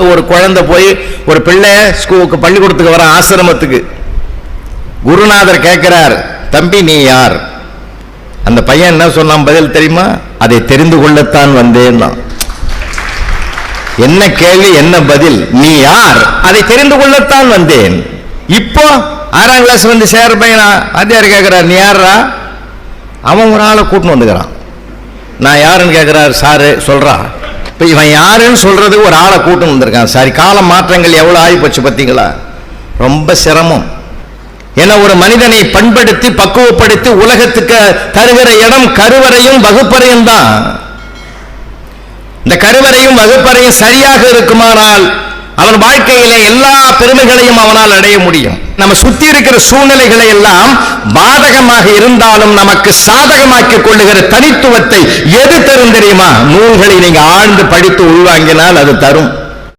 ஒரு குழந்தை போய் ஒரு பிள்ளை ஸ்கூலுக்கு பள்ளிக்கூடத்துக்கு வர ஆசிரமத்துக்கு குருநாதர் கேட்கிறார், தம்பி நீ யார்? அந்த பையன் என்ன சொன்னான் பதில் தெரியுமா? அதை தெரிந்து கொள்ளத்தான் வந்தேன். என்ன கேள்வி, என்ன பதில்? நீ யார்? அதை தெரிந்து கொள்ளத்தான் வந்தேன். இப்போ 6ஆம் கிளாஸ் வந்து சேர பையனா வாத்தியார் கேட்கிறார், நீ யாரா? அவன் ஒரு ஆளை கூட்டின்னு வந்துக்கிறான். நான் யாருன்னு கேட்கிறார், சாரு சொல்றா. இப்ப இவன் யாருன்னு சொல்றது ஒரு ஆளை கூட்டின்னு வந்திருக்கான். சரி, கால மாற்றங்கள் எவ்வளவு ஆகி போச்சு பார்த்தீங்களா? ரொம்ப சிரமம். ஏன்னா ஒரு மனிதனை பண்படுத்தி பக்குவப்படுத்தி உலகத்துக்கு தருகிற இடம் கருவறையும் வகுப்பறையும் தான். இந்த கருவறையும் வகுப்பறையும் சரியாக இருக்குமானால் அவன் வாழ்க்கையிலே எல்லா பெருமைகளையும் அவனால் அடைய முடியும். நம்ம சுத்தி இருக்கிற சூழ்நிலைகளை எல்லாம் பாதகமாக இருந்தாலும் நமக்கு சாதகமாக்கிக் கொள்ளுகிற தனித்துவத்தை எது தரும் தெரியுமா? நூல்களை நீங்க ஆழ்ந்து படித்து உள்வாங்கினால் அது தரும்.